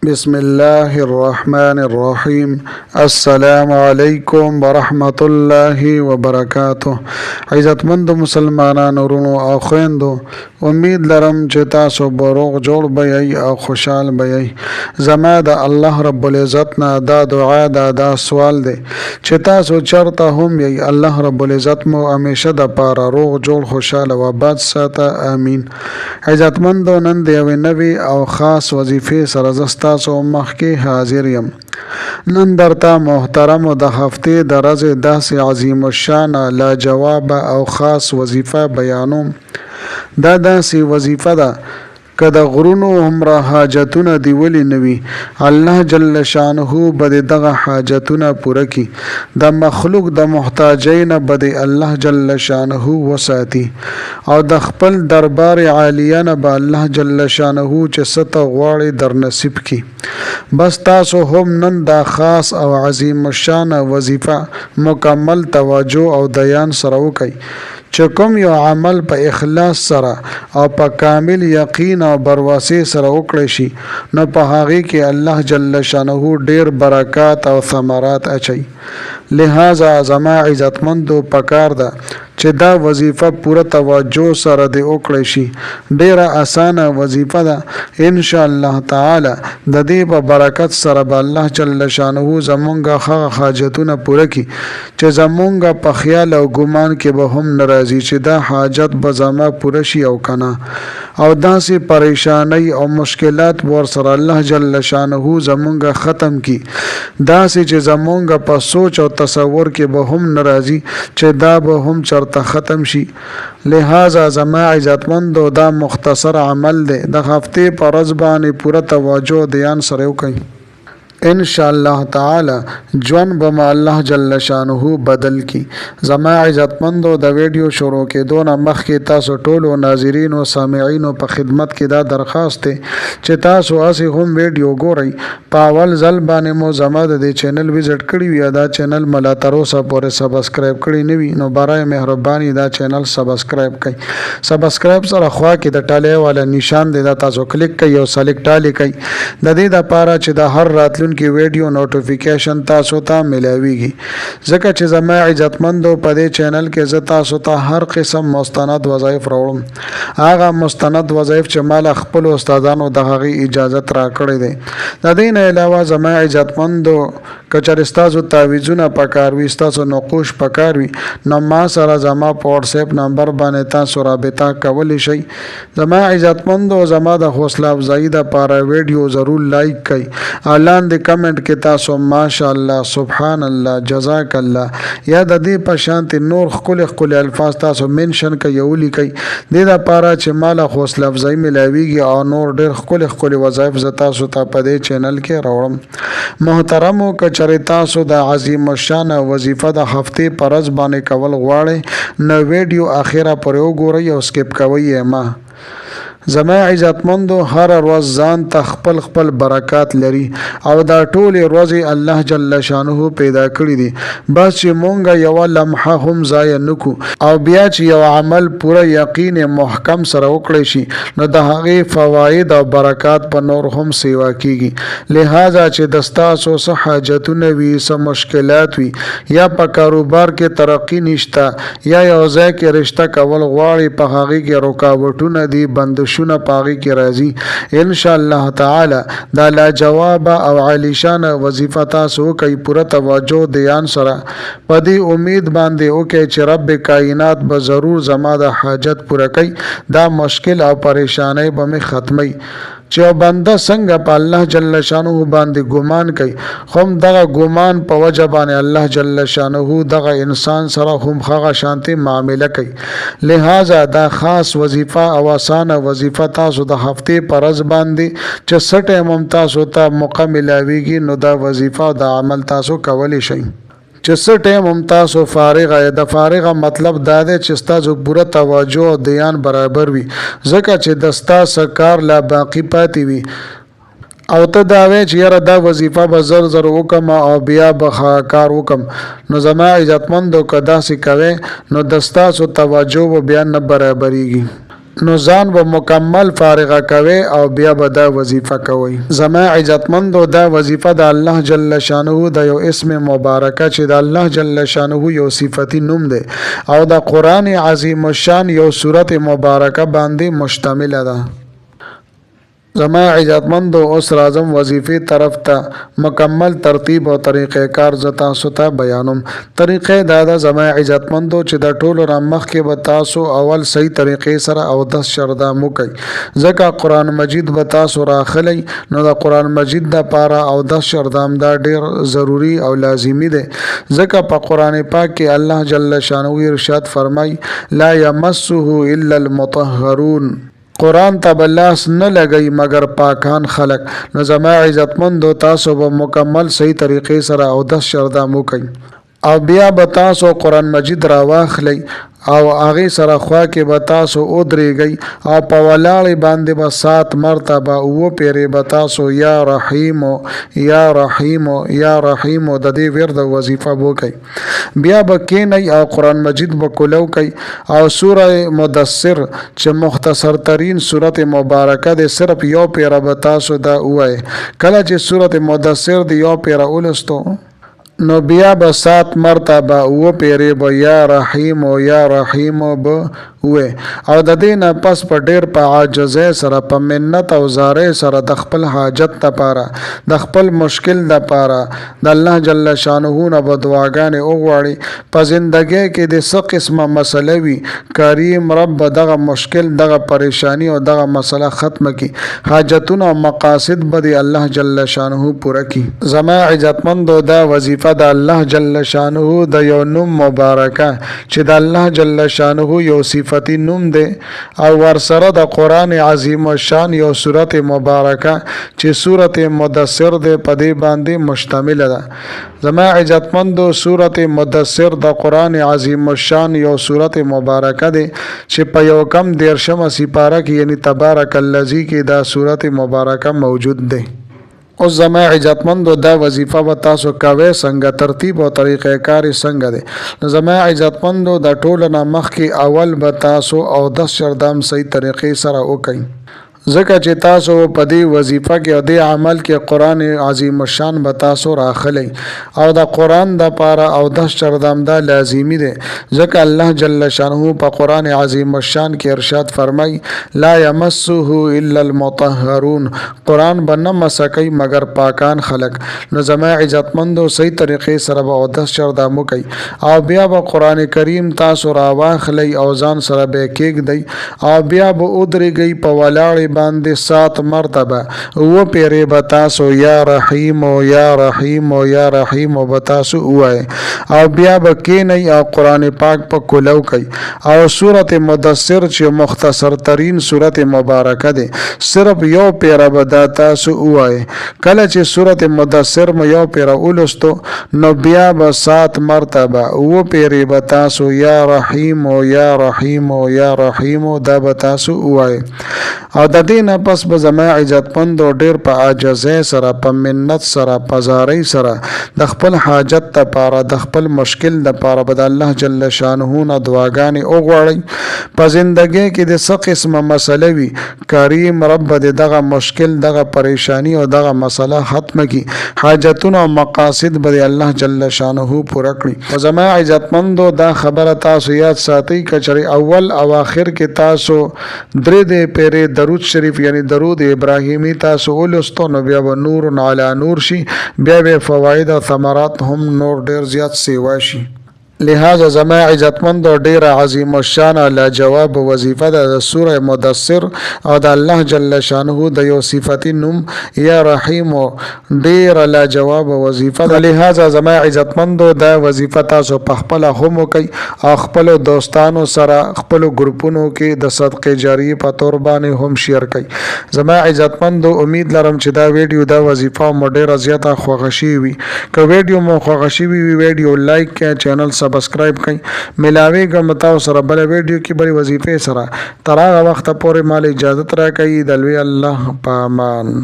بسم الله الرحمن الرحیم. السلام علیکم ورحمۃ الله وبرکاتہ. عزتمند مسلمانانو ورونو او خويندو، امید لرم چې تاسو به روغ جوړ بیئ او خوشحال بیئ. زما د الله رب العزت نه دا دعا دا سوال دی چې تاسو چرته هم یئ، الله رب العزت مو همیشه د پاره روغ جوړ خوشحال او آباد ساته. امین. عزتمندو، نن د یوې نوې او خاص وظیفې سره زه تاسو مخ کې حاضر یم. نن درته محترم د هفتې د ورځې داسې عظیم الشان لاجواب او خاص وظیفه بیانوم. دا داسې وظیفه ده که د غرونو همره حاجتونه دی ولی نوي، الله جل شانه به دغه حاجتونه پوره کی. د مخلوق د محتاجین به الله جل شانه وساتي او د خپل دربار عالیانه به الله جل شانه چې ست غواړي در نصیب کی. بس تاسو هم نن دا خاص او عظیم الشان وظیفه مکمل توجه او دیان سره وکئ چې کوم یو عمل په اخلاص سره او په کامل یقین او برواسی سره وکړی شي، نو په هغې کې الله جل شانه ډیر برکات او ثمرات اچي. لہذا زما عزتمندو پکار ده چې دا وظیفه پوره توجه سره دی وکړی شي. ډیره اسانه وظیفه ده. ان شاء الله تعالی د دې په برکت سره به الله جل شانه زمونږ هغه حاجتونه پوره کی چې زمونږ په خیال او ګمان کې به هم ناراضي چې دا حاجت به زما پوره شي او کنه، او داسې پریشانی او مشکلات ور سره الله جل شانه زمونږ ختم کی. داسې چې زمونږ په سوچ او تصور کې به هم ناراضي چې دا به هم چرته ختم شي. لہذا زما عزتمندو دا مختصر عمل دی، د هفتې په ورځ باندې پوره توجه دیان سره وکئ. ان شاء الله تعالی ژوند به ما الله جل شانه بدل کی. زما عزتمندو د ویډیو شروع کېدو نه مخکې تاسو ټولو ناظرین او سامعینو په خدمت کې دا درخواست دی چې تاسو هسې هم ویډیو ګورئ، په اول ځل باندې مو زما د دې چینل وزټ کړی وي، دا چینل ملا تر اوسه پورې سبسکرایب کړی نه وي، نو برای مهرباني دا چینل سبسکرایب کړئ. سبسکرایب سره خوا کې د ټاله والا نشان دی، دا تاسو کلیک کړئ او سلیکټ ټاله کړئ د دې لپاره چې د هر راتلونکي کې ویډیو نوټیفیکیشن تاسو ته ملاويږي. ځکه چې زما عزتمندو په دې چینل کې زه تاسو ته هر قسم مستند وظایف راوړم. هغه مستند وظایف چې مال خپل استادانو د هغه اجازت را کړی دی. د دې نه علاوه زما عزتمندو کچر استاسو تعویذونه پکار وي، استاسو نقوش پکار وي، نو ما سره زما په واتس اپ نمبر باندې تاسو رابطه کولی شئ. زما عزتمندو زما د حوصله افزایی د پاره ویډیو ضرور لایک کړئ. اعلان کمنٹ کې تاسو ماشاءالله، سبحان الله، جزاک الله یا د دې په شانتي نور خپل الفاظ تاسو منشن کوي او لیکي. د دې لپاره چې مال حوصله افزایی ملاويږي او نور ډېر خپل وظایف ز تاسو ته په دې چینل کې راوړم. محترمو کچری تاسو د عظیم الشان وظیفه د هفتې پر ورځ باندې کول غواړئ، نو ویډیو اخیره پورې وګورئ او سکیپ کوئ ما. زما عزتمندو هر ورځ ځان ته خپل برکات لري او دا ټول ورځې الله جل شانه پیدا کړی دي. بس چې مونږه یو لمحه هم ضایع نکو او بیا چې یو عمل پوره یقین محکم سره وکړی شي، نو د هغې فواید او برکات په نور هم سیوا کیږي. لہذا چې د ستاسو څه حاجتونه وي، څه مشکلات وي، یا په کاروبار کې ترقی نشته، یا یو ځای کې رشته کول غواړي، په هغې کې رکاوټونه دي، بندشونه پاغي کې راځي، ان شاء الله تعالی دا لاجواب او عالیشان وظیفه تاسو کوي پوره توجه دیان سره. په دې امید باندې وکي چې رب کائنات به ضرور زما د حاجت پوره کوي، دا مشکل او پریشانی به می ختمي. چې بنده څنګه په الله جل شانه باندې ګمان کوي، هم دغه ګمان په وجه باندې الله جل شانه دغه انسان سره هم هغه شانتي معامله کوي. لہذا دا خاص وظیفه او آسان وظیفه تاسو د هفتې پر ورځ باندې چې سټه ممتاز ته مکملاويږي، نو دا وظیفه د عمل تاسو کولی شئ. چې څه ټیم هم تاسو فارغ یې، د فارغه مطلب دا دی چې ستاسو پوره توجه او دیان برابر وي، ځکه چې د ستاسو کار لا باقی پاتې وي او ته دا وی چې یاره دا وظیفه به زر وکم او بیا به کار وکم. نو زما عزتمندو که داسې کوئ، نو د ستاسو توجه به بیا نه برابریږي. نو ځان به مکمل فارغه کوي او بیا به دا وظیفه کوي. زما عزتمندو دا وظیفه د الله جل شانه د یو اسم مبارکه چې د الله جل شانه یو صفتی نوم دی او د قرآن عظیم الشان یو سورت مبارکه باندې مشتمل ده. زما عزتمندو اوس راځم وظیفې طرف ته مکمل ترتیب او طریقې کار ز تاسو ته بیانوم. طریقې دا ده زما عزتمندو چې د ټولو را مخکې به تاسو اول صحیح طریقې سره اودس شردام وکئ ځکه قرآن مجید به تاسو راخلی نو د قرآن مجید د پاره اودس شردام دا ډیر ضروری او لازمی دی ځکه په قرآن پاک کې الله جل شانه ارشاد فرمای لا یمسه الا المطهرون قرآن ته بلاس نه لګي مگر پاکان خلق. نو زما عزتمندو تاسو به مکمل صحیح طریقې سره اودس شردام وکئ او بیا به تاسو قرآن مجید را واخلی او هغه سره خوا کې به تاسو ودرېږئ او په ولاړې باندې به 7 مرتبه او پیرې به تاسو یا رحیم یا رحیم یا رحیم د دې ورته وظیفه وکئ. بیا به کېنئ او قرآن مجید به کولو کوي او سوره مدثر چې مختصر ترین سورت مبارکه ده صرف یو پیره به تاسو دا وایي. کله چې سورت مدثر دی یو پیره ولستو نو بیا به 7 مرتبه او پیری به یا رحیم او یا رحیم به وې او د دې نه پس په ډیر په عاجزۍ سره په منت او زارۍ سره د خپل حاجت لپاره د خپل مشکل لپاره د الله جل شانه نه به دعاګانې وغواړي. په زندګۍ کې د څه قسمه مسله وي کریم رب دغه مشکل دغه پریشانی او دغه مسله ختمه کړي حاجتونه او مقاصد به د الله جل شانه پوره کړي. زما عزتمندو دا وظیفه د الله جل شانه د یو نوم مبارکه چې د الله جل شانه یو صفتی نوم دی او ورسره د قرآن عظیم الشان یو سورت مبارکه چې سورت مدثر دی په دې باندې مشتمل ده. زما عزتمندو سورت مدثر د قرآن عظیم الشان یو سورت مبارکه دی چې په یو کم 13 سپاره کې یعنی تبارک الذی کې دا سورت مبارکه موجود دی. اوس زما عزتمندو دا وظیفه به تاسو کوئ څنګه ترتیب او طریقې کار څنګه دی. نو زما عزتمندو د ټولو نه مخکې اول به تاسو اودس شردام صحیح طریقې سره وکئ ځکه چې تاسو په دې وظیفه کې او دې عمل کې قرآن عظیم الشان به تاسو راخلی او د قرآن د پاره اودس شردام دا لازمی دی ځکه الله جل شانه په قرآن عظیم الشان کې ارشاد فرمای لا یمسه الا المطهرون قرآن به نه مسکئ مگر پاکان خلق. نو زما عزتمندو صحیح طریقې سره به اودس شردام وکئ او بیا به قرآن کریم تاسو را واخلی او ځان سره به کېږدئ او بیا به ودرېږئ په ولاړې باندې 7 مرتبه او پیری بتاسو یا رحیم او یا رحیم او یا رحیم بتاسو وای او بیا بکینی او قرآن پاک په کولو کوي او سورت مدثر چې مختصر ترین سورت مبارکه ده صرف یو پیره بداتاسو وای. کله چې سورت مدثر مو یو پیره ولستو نو بیا به 7 مرتبه او پیری بتاسو یا رحیم او یا رحیم او یا رحیم دا بتاسو وای او د دې نه پس به زما عزتمند او ډیر په عاجزۍ سره په منت سره په زارۍ سره د خپل حاجت لپاره د خپل مشکل لپاره به د الله جل شانه نه دعاګانې وغواړئ. په زندګۍ کې د څه قسمه مسله وي کریم رب دې دغه مشکل دغه پریشانی او دغه مسله ختمه کړي حاجتونه او مقاصد به الله جل شانه پوره کړي. او زما عزتمندو دا خبره تاسو یاد ساتئ کچري اول او آخر کې تاسو درې دې پیره درود شریف یعنی درود ابراهیمی تاسو ولستو نو بیا به نور علی نور شي بیا به فواید او ثمرات هم نور ډیر زیات سیوا شي. لہذا زما عزتمند او ډیر عظیم الشان لاجواب وظیفه د سوره مدثر او د الله جل شانه د یو صفتی نوم یا رحیم ډیر لاجواب وظیفه. لہذا زما عزتمند دا وظیفه تاسو په خپل هم کوي او خپل دوستانو سره خپل ګروپونو کې د صدقه جاریه په تور باندې هم شیر کوي. زما عزتمند امید لرم چې دا ویډیو دا وظیفه مو ډیر زیاته خوښی وي. که ویډیو مو خوښی وي ویډیو لایک کړئ چینل سبسکرائب کړئ. ملاوي ګم تاسو سره بل ویډیو کې بل وظیفه سره تر هغه وخت پورې مال اجازه راکړئ. د لوی الله په امان.